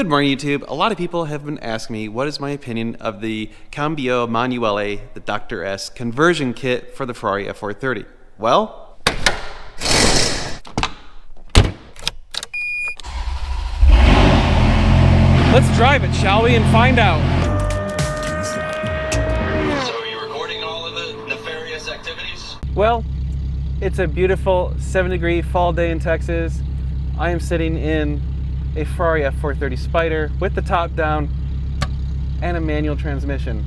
Good morning, YouTube. A lot of people have been asking me what is my opinion of the Cambio Manuale, the Dr. S conversion kit for the Ferrari F430. Well, let's drive it, shall we, and find out. So are you recording all of the nefarious activities? Well, it's a beautiful 7-degree fall day in Texas. I am sitting in a Ferrari F430 Spider with the top down and a manual transmission.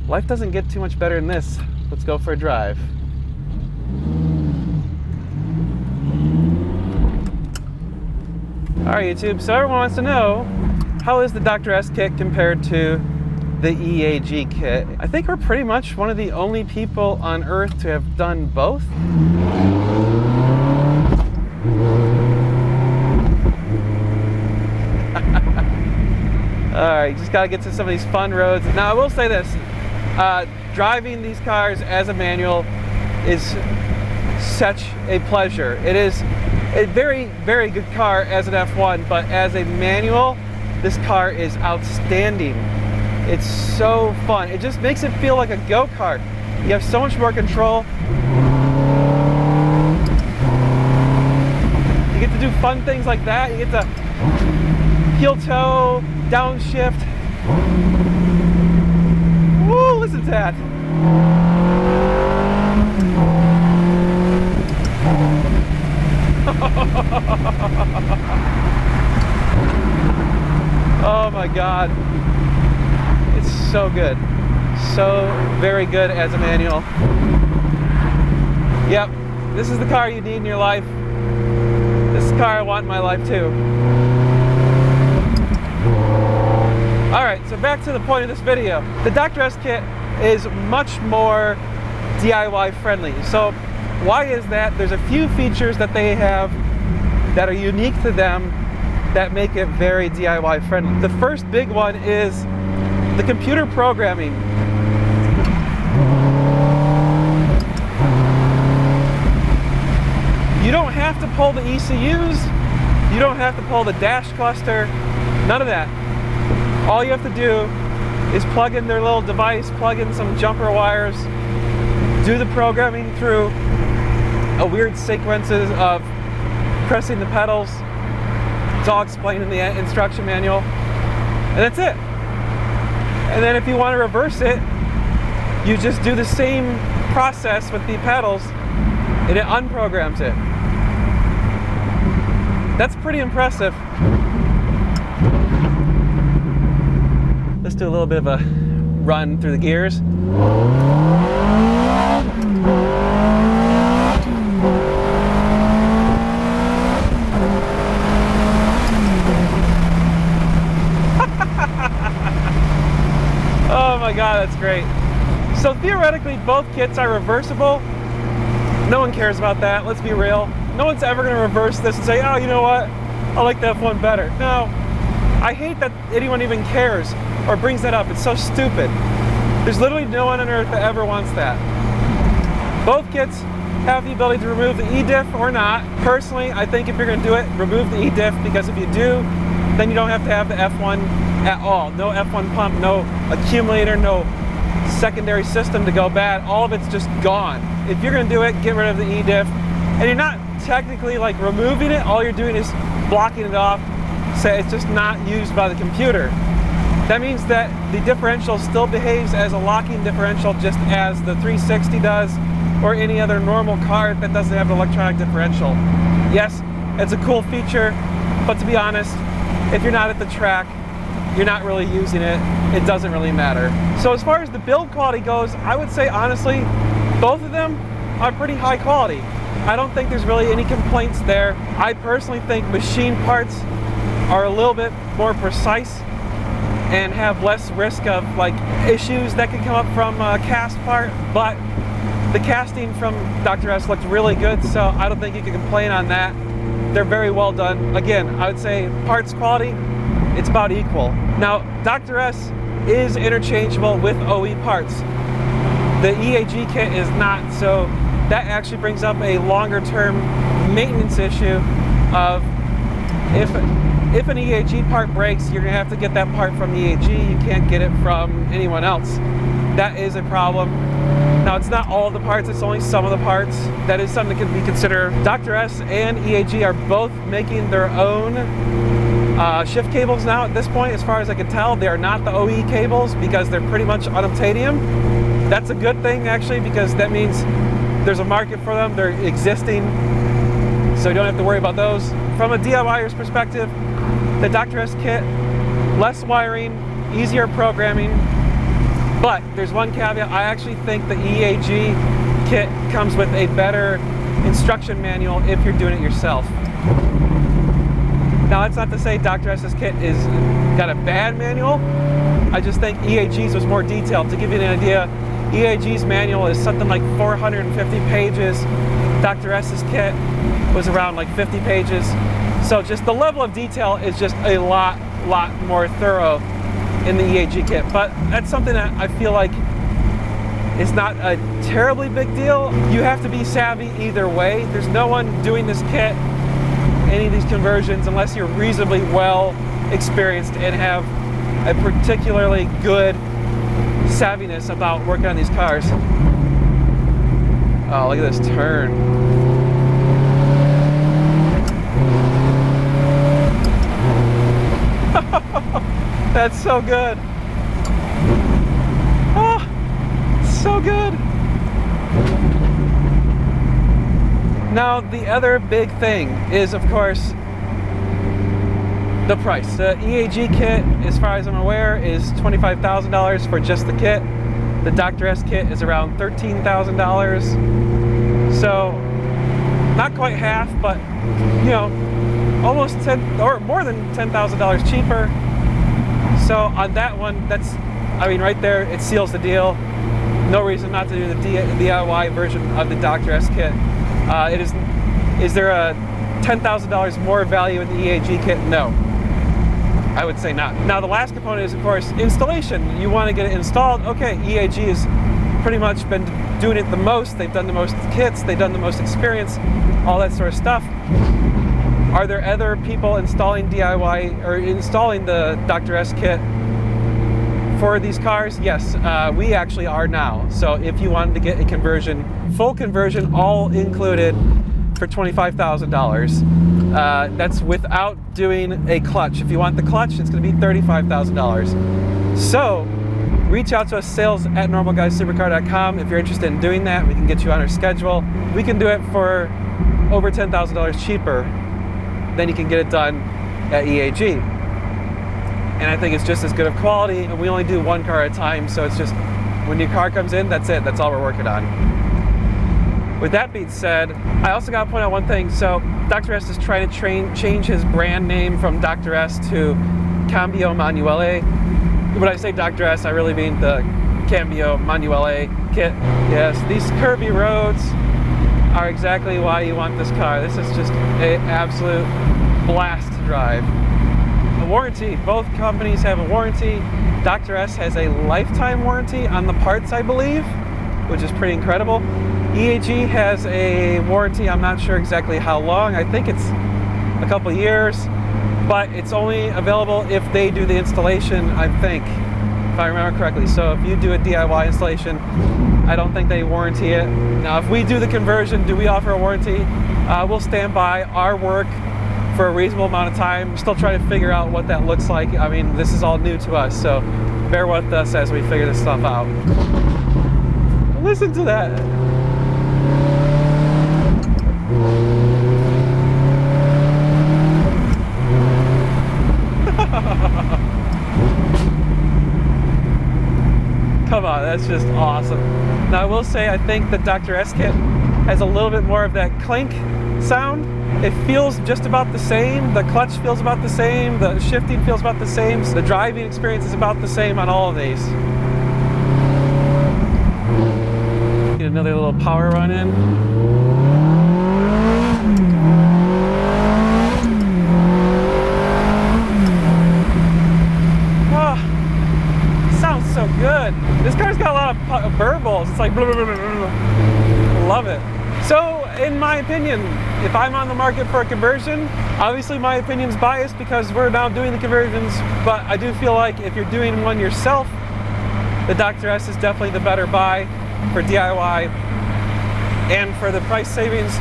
Life doesn't get too much better than this. Let's go for a drive. Alright, YouTube, so everyone wants to know, how is the Dr. S kit compared to the EAG kit? I think we're pretty much one of the only people on Earth to have done both. Alright, just gotta get to some of these fun roads. Now I will say this, driving these cars as a manual is such a pleasure. It is a very, very good car as an F1, but as a manual, this car is outstanding. It's so fun. It just makes it feel like a go-kart. You have so much more control. You get to do fun things like that. You get to heel toe, downshift. Woo, listen to that. Oh my God. It's so good. So very good as a manual. Yep, this is the car you need in your life. This is the car I want in my life too. Alright, so back to the point of this video. The Dr. S kit is much more DIY friendly. So why is that? There's a few features that they have that are unique to them that make it very DIY friendly. The first big one is the computer programming. You don't have to pull the ECUs, you don't have to pull the dash cluster, none of that. All you have to do is plug in their little device, plug in some jumper wires, do the programming through a weird sequences of pressing the pedals. It's all explained in the instruction manual, and that's it. And then if you want to reverse it, you just do the same process with the pedals, and it unprograms it. That's pretty impressive. Let's do a little bit of a run through the gears. Oh my God, that's great. So theoretically, both kits are reversible. No one cares about that, let's be real. No one's ever gonna reverse this and say, oh, you know what? I like the F1 better. No, I hate that anyone even cares or brings that up. It's so stupid. There's literally no one on Earth that ever wants that. Both kits have the ability to remove the E-diff or not. Personally, I think if you're gonna do it, remove the E-diff, because if you do, then you don't have to have the F1 at all. No F1 pump, no accumulator, no secondary system to go bad. All of it's just gone. If you're gonna do it, get rid of the E-diff. And you're not technically like removing it, all you're doing is blocking it off, so it's just not used by the computer. That means that the differential still behaves as a locking differential just as the 360 does, or any other normal car that doesn't have an electronic differential. Yes, it's a cool feature, but to be honest, if you're not at the track, you're not really using it, it doesn't really matter. So as far as the build quality goes, I would say honestly, both of them are pretty high quality. I don't think there's really any complaints there. I personally think machine parts are a little bit more precise and have less risk of like issues that can come up from a cast part, but the casting from Dr. S looked really good, so I don't think you can complain on that. They're very well done. Again, I would say parts quality, it's about equal. Now, Dr. S is interchangeable with OE parts. The EAG kit is not, so that actually brings up a longer term maintenance issue of if if an EAG part breaks, you're gonna have to get that part from EAG. You can't get it from anyone else. That is a problem. Now, it's not all of the parts, it's only some of the parts. That is something that can be considered. Dr. S and EAG are both making their own shift cables now at this point. As far as I can tell, they are not the OE cables because they're pretty much unobtainium. That's a good thing, actually, because that means there's a market for them. They're existing, so you don't have to worry about those. From a DIYer's perspective, the Dr. S kit, less wiring, easier programming, but there's one caveat. I actually think the EAG kit comes with a better instruction manual if you're doing it yourself. Now, that's not to say Dr. S's kit is got a bad manual. I just think EAG's was more detailed. To give you an idea, EAG's manual is something like 450 pages. Dr. S's kit was around like 50 pages. So just the level of detail is just a lot more thorough in the EAG kit. But that's something that I feel like is not a terribly big deal. You have to be savvy either way. There's no one doing this kit, any of these conversions, unless you're reasonably well experienced and have a particularly good savviness about working on these cars. Oh, look at this turn. That's so good. Oh, so good. Now, the other big thing is, of course, the price. The EAG kit, as far as I'm aware, is $25,000 for just the kit. The Dr. S kit is around $13,000. So, not quite half, but, you know, almost 10 or more than $10,000 cheaper. So on that one, that's, I mean, right there, it seals the deal. No reason not to do the DIY version of the Dr. S kit. Is there a $10,000 more value in the EAG kit? No, I would say not. Now, the last component is, of course, installation. You want to get it installed. Okay, EAG has pretty much been doing it the most. They've done the most kits. They've done the most experience, all that sort of stuff. Are there other people installing DIY or installing the Dr. S kit for these cars? Yes, we actually are now. So if you wanted to get a conversion, full conversion, all included for $25,000, that's without doing a clutch. If you want the clutch, it's going to be $35,000. So reach out to us, sales@normalguyssupercar.com. If you're interested in doing that, we can get you on our schedule. We can do it for over $10,000 cheaper. Then you can get it done at EAG. And I think it's just as good of quality, and we only do one car at a time, so it's just, when your car comes in, that's it, that's all we're working on. With that being said, I also got to point out one thing. So Dr. S is trying to change his brand name from Dr. S to Cambio Manuale. When I say Dr. S, I really mean the Cambio Manuale kit. Yes, these curvy roads are exactly why you want this car. This is just an absolute blast to drive. A warranty, both companies have a warranty. Dr. S has a lifetime warranty on the parts, I believe, which is pretty incredible. EAG has a warranty, I'm not sure exactly how long. I think it's a couple years, but it's only available if they do the installation, I think, if I remember correctly. So if you do a DIY installation, I don't think they warranty it. Now, if we do the conversion, do we offer a warranty? We'll stand by our work for a reasonable amount of time. We're still trying to figure out what that looks like. I mean, this is all new to us, so bear with us as we figure this stuff out. Listen to that. Come on, that's just awesome. Now, I will say, I think the Dr. S kit has a little bit more of that clink sound. It feels just about the same. The clutch feels about the same. The shifting feels about the same. The driving experience is about the same on all of these. Get another little power run in. So good. This car's got a lot of burbles. It's like blah, blah, blah, blah, blah. Love it. So in my opinion, if I'm on the market for a conversion, obviously my opinion's biased because we're now doing the conversions, but I do feel like if you're doing one yourself, the Dr. S is definitely the better buy for DIY. And for the price savings,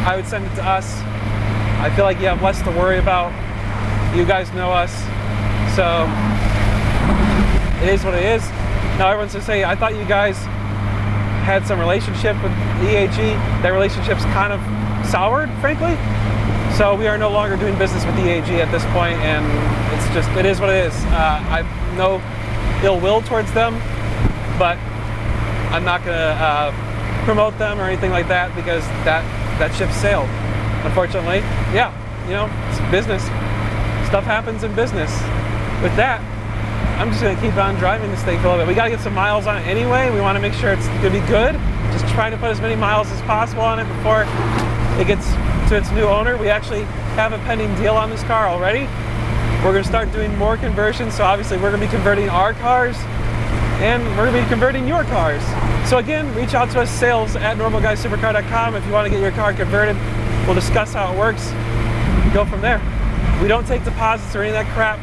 I would send it to us. I feel like you have less to worry about. You guys know us, so it is what it is. Now everyone's gonna say, I thought you guys had some relationship with EAG. That relationship's kind of soured, frankly. So we are no longer doing business with EAG at this point, and it's just, it is what it is. I've no ill will towards them, but I'm not gonna promote them or anything like that because that ship sailed, unfortunately. Yeah, you know, it's business. Stuff happens in business. With that, I'm just gonna keep on driving this thing for a little bit. We gotta get some miles on it anyway. We wanna make sure it's gonna be good. Just trying to put as many miles as possible on it before it gets to its new owner. We actually have a pending deal on this car already. We're gonna start doing more conversions. So obviously we're gonna be converting our cars and we're gonna be converting your cars. So again, reach out to us, sales@normalguysupercar.com if you wanna get your car converted. We'll discuss how it works and go from there. We don't take deposits or any of that crap.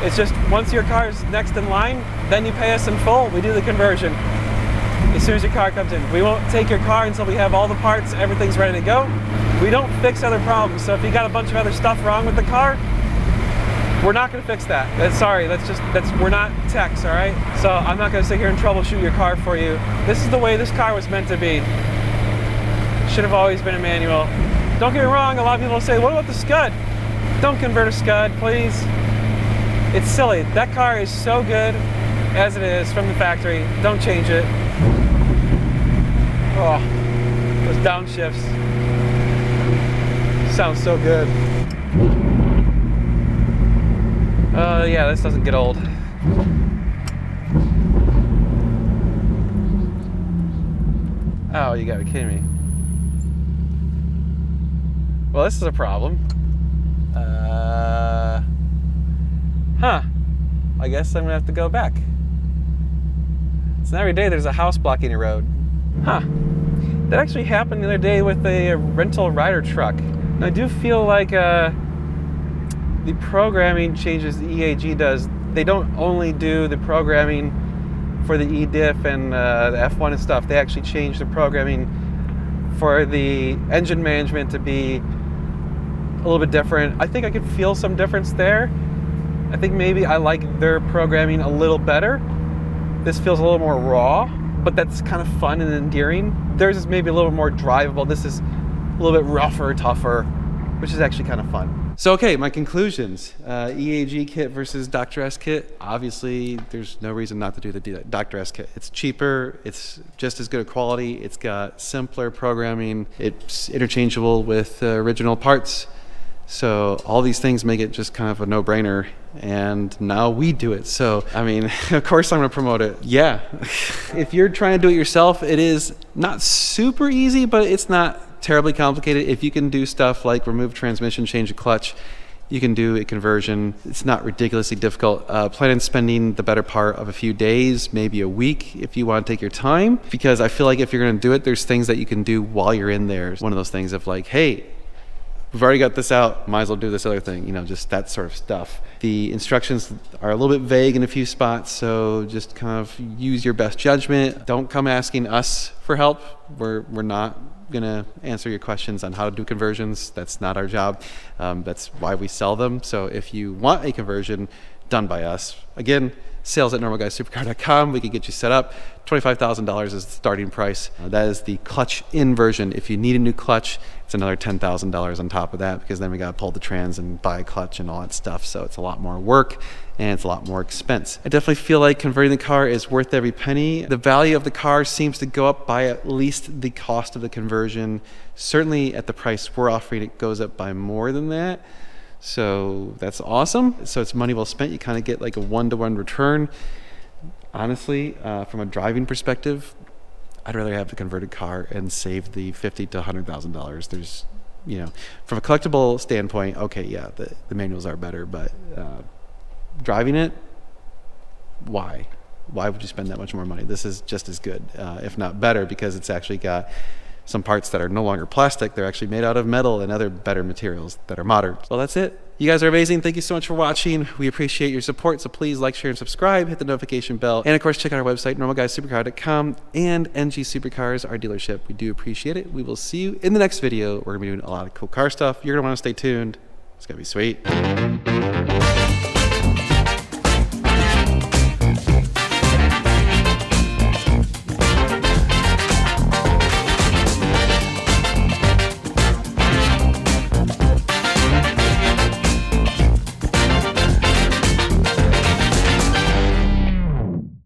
It's just once your car is next in line, then you pay us in full. We do the conversion as soon as your car comes in. We won't take your car until we have all the parts, everything's ready to go. We don't fix other problems. So if you got a bunch of other stuff wrong with the car, we're not gonna fix that. Sorry, we're not techs, all right? So I'm not gonna sit here and troubleshoot your car for you. This is the way this car was meant to be. Should have always been a manual. Don't get me wrong, a lot of people will say, what about the Scud? Don't convert a Scud, please. It's silly. That car is so good as it is from the factory. Don't change it. Oh, those downshifts. Sounds so good. Yeah, this doesn't get old. Oh, you gotta be kidding me. Well, this is a problem. I guess I'm gonna have to go back. It's not every day there's a house blocking a road. That actually happened the other day with a rental rider truck. And I do feel like the programming changes the EAG does. They don't only do the programming for the E-diff and the F1 and stuff. They actually change the programming for the engine management to be a little bit different. I think I could feel some difference there. I think maybe I like their programming a little better. This feels a little more raw, but that's kind of fun and endearing. Theirs is maybe a little more drivable. This is a little bit rougher, tougher, which is actually kind of fun. So okay, my conclusions. EAG kit versus Dr. S kit. Obviously, there's no reason not to do the Dr. S kit. It's cheaper, it's just as good a quality, it's got simpler programming, it's interchangeable with original parts. So all these things make it just kind of a no-brainer, and now we do it. So, I mean, of course I'm gonna promote it. Yeah, if you're trying to do it yourself, it is not super easy, but it's not terribly complicated. If you can do stuff like remove transmission, change a clutch, you can do a conversion. It's not ridiculously difficult. Plan on spending the better part of a few days, maybe a week if you want to take your time, because I feel like if you're gonna do it, there's things that you can do while you're in there. One of those things of like, hey, we've already got this out, might as well do this other thing, you know, just that sort of stuff. The instructions are a little bit vague in a few spots, so just kind of use your best judgment. Don't come asking us for help. We're not gonna answer your questions on how to do conversions. That's not our job. That's why we sell them. So if you want a conversion done by us, again, sales@normalguysupercar.com. We can get you set up. $25,000 is the starting price. That is the clutch-in version. If you need a new clutch, it's another $10,000 on top of that, because then we got to pull the trans and buy a clutch and all that stuff. So it's a lot more work and it's a lot more expense. I definitely feel like converting the car is worth every penny. The value of the car seems to go up by at least the cost of the conversion. Certainly at the price we're offering, it goes up by more than that. So that's awesome. So it's money well spent. You kind of get like a one-to-one return. Honestly, from a driving perspective, I'd rather have the converted car and save the $50,000 to $100,000. There's, you know, from a collectible standpoint, okay, yeah, the manuals are better, but driving it, why? Why would you spend that much more money? This is just as good, if not better, because it's actually got some parts that are no longer plastic. They're actually made out of metal and other better materials that are modern. Well, that's it. You guys are amazing. Thank you so much for watching. We appreciate your support. So please like, share, and subscribe. Hit the notification bell. And of course, check out our website, normalguysupercar.com, and NG Supercars, our dealership. We do appreciate it. We will see you in the next video. We're going to be doing a lot of cool car stuff. You're going to want to stay tuned. It's going to be sweet.